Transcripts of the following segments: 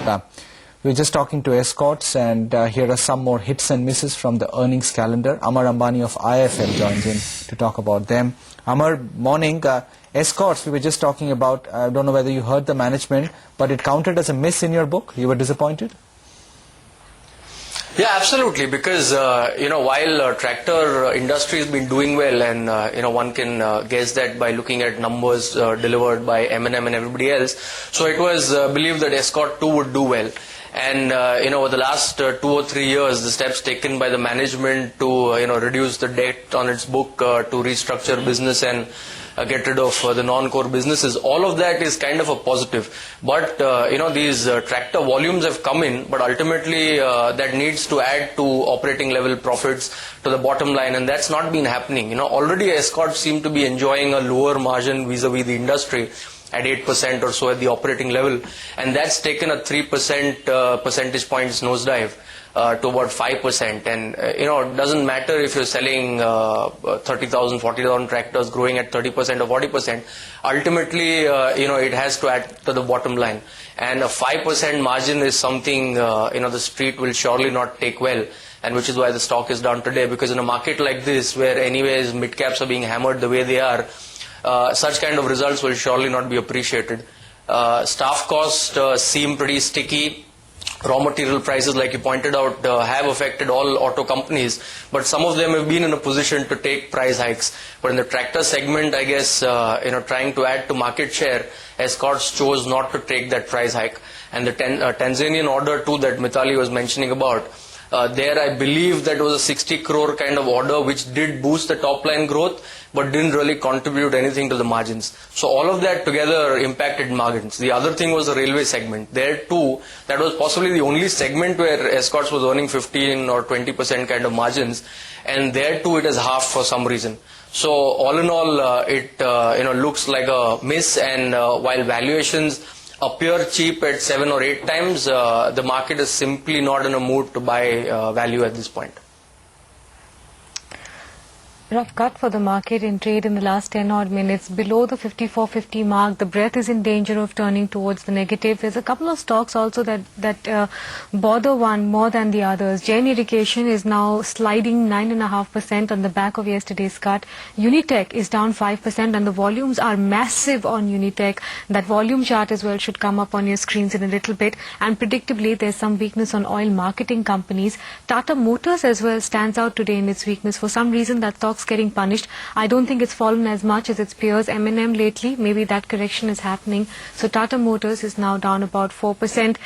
We're just talking to escorts, and here are some more hits and misses from the earnings calendar. Amar Ambani of IIFL joins in to talk about them. Amar, morning. Escorts, we were just talking about, I don't know whether you heard the management, but it counted as a miss in your book. You were disappointed? Yeah, absolutely, because while tractor industry has been doing well, and one can guess that by looking at numbers delivered by M&M and everybody else, so it was believed that Escort too would do well. And over the last 2 or 3 years, the steps taken by the management to reduce the debt on its book, to restructure business and get rid of the non-core businesses, all of that is kind of a positive. But these tractor volumes have come in, but ultimately that needs to add to operating level profits to the bottom line, and that's not been happening. Already Escorts seem to be enjoying a lower margin vis-a-vis the industry at 8% or so at the operating level, and that's taken a 3% percentage points nosedive to about 5%. And it doesn't matter if you're selling 30,000, 40,000 tractors growing at 30% or 40%. Ultimately, it has to add to the bottom line, and a 5% margin is something the street will surely not take well, and which is why the stock is down today. Because in a market like this, where anyways mid caps are being hammered the way they are, such kind of results will surely not be appreciated. Staff costs seem pretty sticky. Raw material prices, like you pointed out, have affected all auto companies, but some of them have been in a position to take price hikes. But in the tractor segment, I guess, trying to add to market share, Escorts chose not to take that price hike. And the Tanzanian order too that Mitali was mentioning about, there I believe that was a 60 crore kind of order which did boost the top line growth, but didn't really contribute anything to the margins. So all of that together impacted margins. The other thing was the railway segment. There too, that was possibly the only segment where Escorts was earning 15 or 20% kind of margins, and there too it is half for some reason. So all in all, it looks like a miss, and while valuations appear cheap at 7 or 8 times, the market is simply not in a mood to buy value at this point. Rough cut for the market in trade in the last 10 odd minutes, below the 54.50 mark. The breath is in danger of turning towards the negative. There's a couple of stocks also that bother one more than the others. Jain Irrigation is now sliding 9.5% on the back of yesterday's cut. Unitech is down 5%, and the volumes are massive on Unitech. That volume chart as well should come up on your screens in a little bit. And predictably, there's some weakness on oil marketing companies. Tata Motors as well stands out today in its weakness. For some reason, that stock's getting punished. I don't think it's fallen as much as its peers. M&M lately, maybe that correction is happening. So Tata Motors is now down about 4%.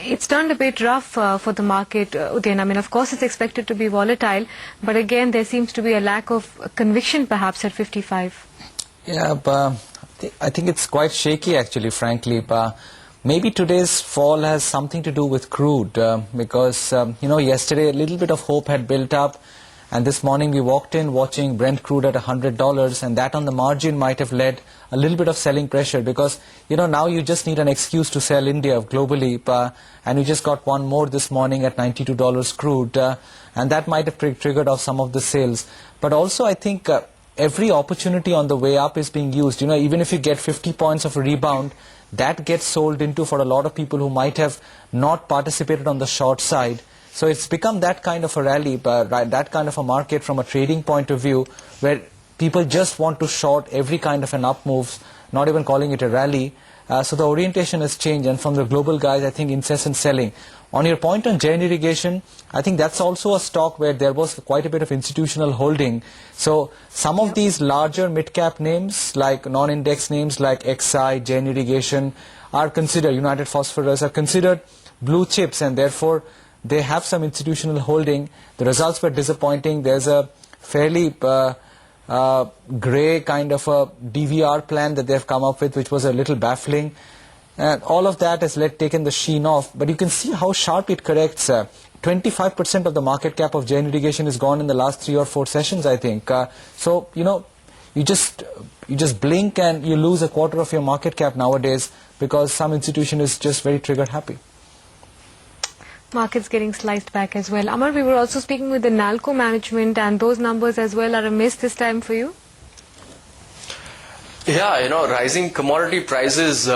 It's turned a bit rough for the market, Udayan. I mean, of course, it's expected to be volatile, but again, there seems to be a lack of conviction perhaps at 55. Yeah, but I think it's quite shaky actually, frankly. But maybe today's fall has something to do with crude, because, yesterday a little bit of hope had built up. And this morning we walked in watching Brent crude at $100, and that on the margin might have led a little bit of selling pressure, because, now you just need an excuse to sell India globally, and you just got one more this morning at $92 crude, and that might have triggered off some of the sales. But also I think every opportunity on the way up is being used. Even if you get 50 points of a rebound, that gets sold into for a lot of people who might have not participated on the short side. So it's become that kind of a rally, that kind of a market from a trading point of view, where people just want to short every kind of an up move, not even calling it a rally. So the orientation has changed, and from the global guys, I think incessant selling. On your point on Jain Irrigation, I think that's also a stock where there was quite a bit of institutional holding. So some of these larger mid-cap names, like non-index names like XI, Jain Irrigation, are considered, United Phosphorus, are considered blue chips, and therefore they have some institutional holding. The results were disappointing. There's a fairly grey kind of a DVR plan that they've come up with, which was a little baffling. And all of that has taken the sheen off. But you can see how sharp it corrects. 25% of the market cap of Jain Irrigation is gone in the last 3 or 4 sessions, I think. So, you just blink and you lose a quarter of your market cap nowadays, because some institution is just very trigger happy. Markets getting sliced back as well. Amar, we were also speaking with the NALCO management, and those numbers as well are a miss this time for you? Yeah, rising commodity prices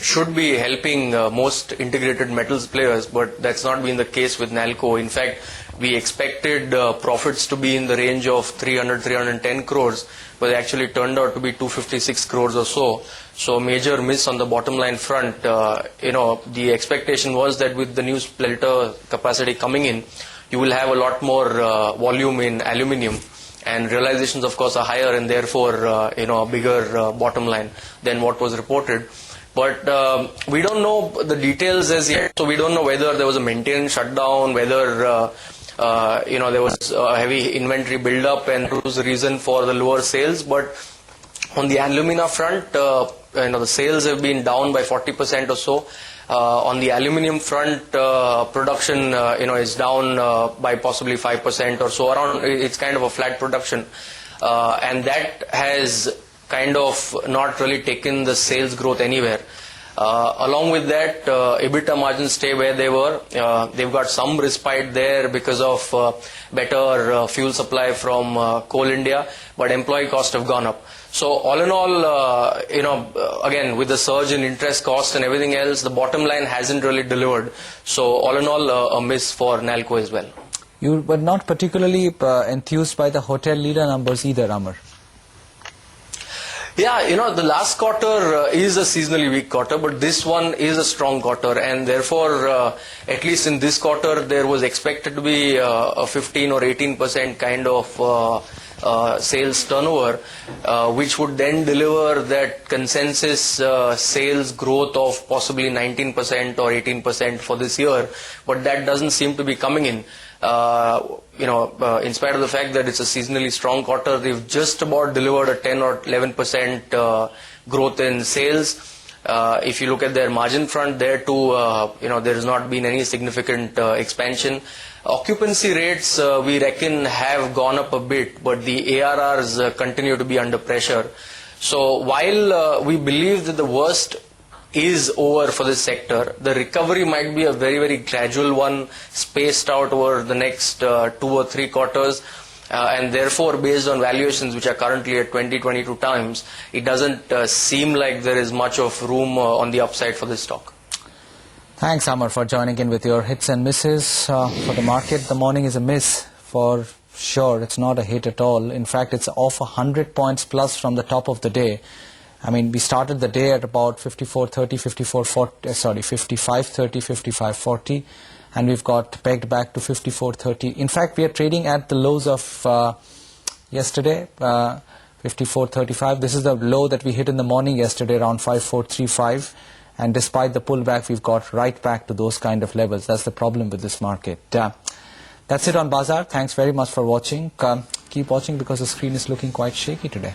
should be helping most integrated metals players, but that's not been the case with NALCO. In fact, we expected profits to be in the range of 300-310 crores, but they actually turned out to be 256 crores or so. So major miss on the bottom line front. The expectation was that with the new smelter capacity coming in, you will have a lot more volume in aluminium, and realizations of course are higher, and therefore a bigger bottom line than what was reported. But we don't know the details as yet, so we don't know whether there was a maintenance shutdown, whether there was a heavy inventory build-up and that was the reason for the lower sales. But on the alumina front, the sales have been down by 40% or so. On the aluminium front, production is down by possibly 5% or so. Around, it's kind of a flat production, and that has kind of not really taken the sales growth anywhere. Along with that, EBITDA margins stay where they were. They've got some respite there because of better fuel supply from Coal India, but employee costs have gone up. So all in all, again, with the surge in interest costs and everything else, the bottom line hasn't really delivered. So all in all, a miss for NALCO as well. You were not particularly enthused by the hotel leader numbers either, Amar. Yeah, the last quarter is a seasonally weak quarter, but this one is a strong quarter, and therefore, at least in this quarter, there was expected to be a 15 or 18% kind of sales turnover, which would then deliver that consensus sales growth of possibly 19% or 18% for this year, but that doesn't seem to be coming in. In spite of the fact that it's a seasonally strong quarter, they've just about delivered a 10 or 11% growth in sales. If you look at their margin front, there too, there has not been any significant expansion. Occupancy rates, we reckon, have gone up a bit, but the ARRs continue to be under pressure. So while we believe that the worst is over for this sector, the recovery might be a very, very gradual one, spaced out over the next 2 or 3 quarters, and therefore based on valuations which are currently at 20-22 times, it doesn't seem like there is much of room on the upside for this stock. Thanks, Amar, for joining in with your hits and misses for the market. The morning is a miss for sure. It's not a hit at all. In fact, it's off 100 points plus from the top of the day. I mean, we started the day at about 54.30, 55.30, 55.40, and we've got pegged back to 54.30. In fact, we are trading at the lows of yesterday, 54.35. This is the low that we hit in the morning yesterday, around 54.35. And despite the pullback, we've got right back to those kind of levels. That's the problem with this market. That's it on Bazaar. Thanks very much for watching. Keep watching because the screen is looking quite shaky today.